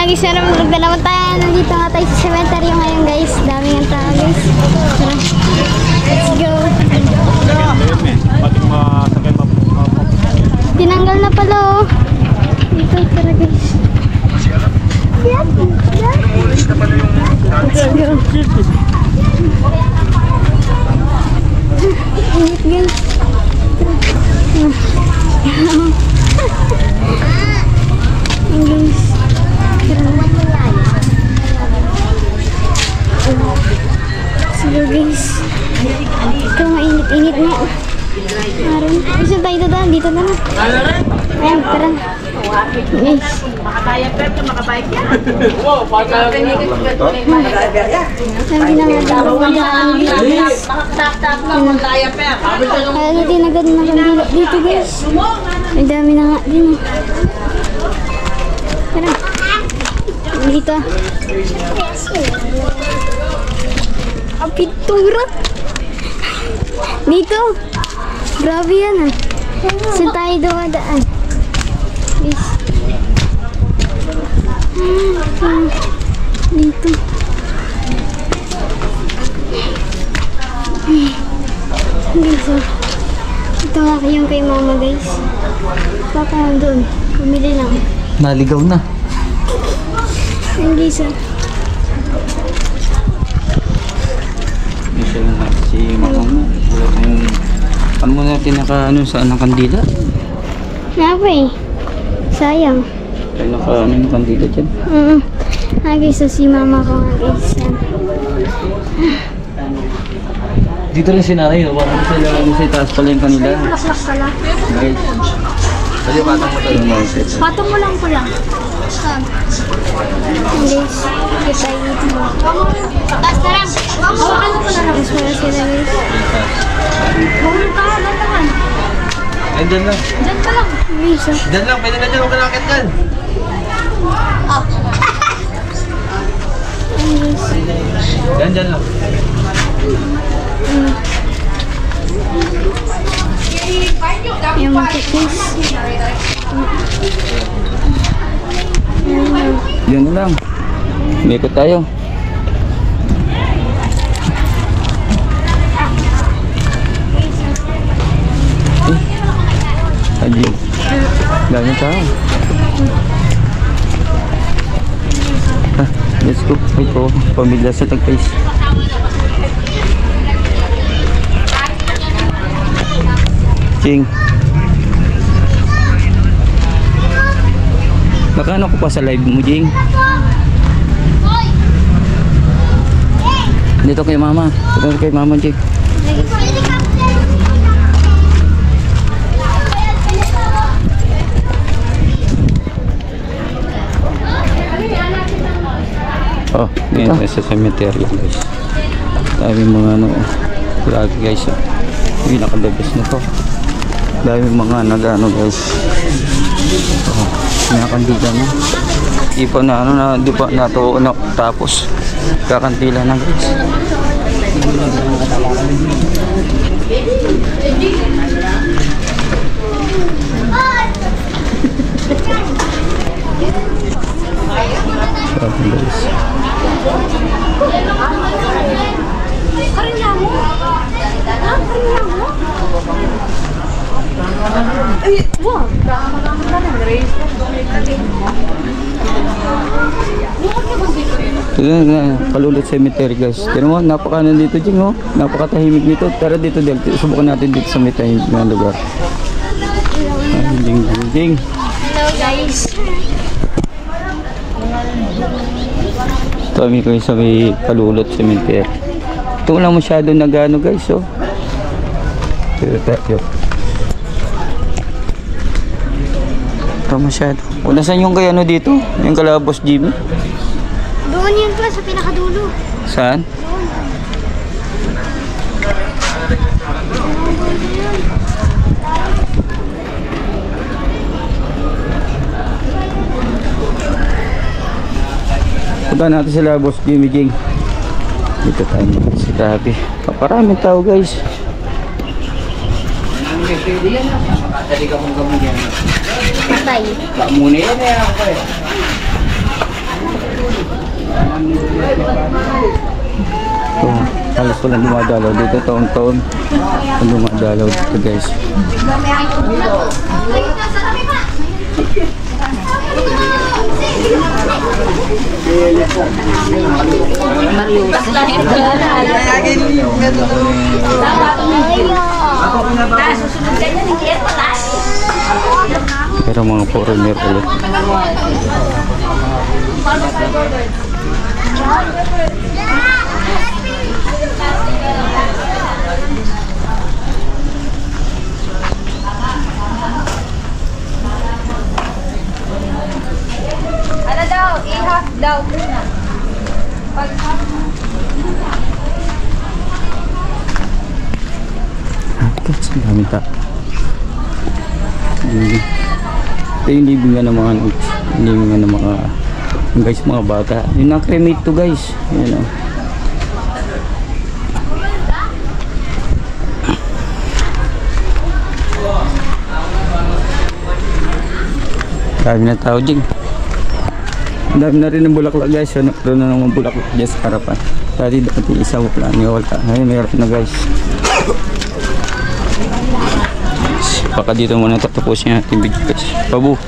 guys, nagda naman tayo. Nandito nga tayo sa cemetery ngayon guys. Dami ng tao guys. Tara. Let's go. Tinanggal na pala oh. Dito, tara guys. Let's go. Init guys. Guys. Sige guys. Ito mainit-init nga. Maroon. Gusto tayo dadaan. Dito na. Ayan, tara. Guys. Makataya pet, makabike yan. Wow, pagka Sabi na nga daw. Makatap-tap lang, makataya pet. Kaya din agad na kandila dito guys. May dami na nga din. Tara. Dito. Ang pintura. Dito. Grabe yan ah. Saan tayo dumadaan? Guys. Dito. Guys oh. Ito nga yung kay mama guys. Papa doon. Pumili lang. Naligaw na. Ayun guys oh. Siya na si mama mo. Wala tayong... Ano mo natin naka saan ang kandila? Nga pa eh. Sayang. Tayo naka ng kandila dyan. Guys, so si mama ko nga guys. Yan. Dito rin si nanay, no? Parang sila sa itaas pala yung kanila. Guys. Kasi patang mo tayo mga set. Patong mo lang ko lang. Saan? Guys, kita dito. Basta lang. Hawakan mo na lang. Guys, wala sila guys. Bawal ka, naman. Ay, dyan lang. Diyan ka lang. Guys, oh. Dyan lang, pwede na dyan. Huwag ka nakakit dyan. Dyan lang. Yung market guys. Yan na lang. Umikot tayo. Aji. Dami tao. Let's go. Ito, pamilya sa Tagpays. Ching. Nakano ko pa sa live mo, Jing? Dito kay mama. Dito kay mama, Jing. Oh, ngayon sa cemetery guys. Dami mga ano, lagi guys. Yung nakalabas na to. Dami mga nagano guys. Oh, nakakandila na. Di pa na ano na, di pa na to na, tapos kakantila na guys. Sabi guys. Kalulot cemetery guys. Pero mo, napaka nandito Jing oh. Napakatahimik nito. Tara dito dito. Subukan natin dito sa may tahimik na lugar. Jing. Hello guys. Kami ko sa may Kalulot cemetery. Ito lang masyado nagano guys oh. Ito masyado. O nasan yung kay ano dito? Yung kalabos Jimmy? Doon yun pa sa pinakadulo. Saan? Punta natin sila boss Jimmy Jing. Dito tayo sa tabi. Kaparaming tao guys. Patay. Muna yan eh ako eh. walang dumadalaw dito taon-taon. Walang dumadalaw dito guys. Pero mga foreigner ulit. Ano daw? I-half daw. Guys, ang dami ta. Ito yung libingan ng mga libingan ng mga guys, mga bata. Yung na-cremate to guys. Yan o. Dami na tao dyan. Dami na rin ng bulaklak guys. Meron na naman bulaklak dyan sa harapan. Dati isa wala niwala. Ngayon meron na guys. Baka dito muna tatapusin natin video guys. Babu.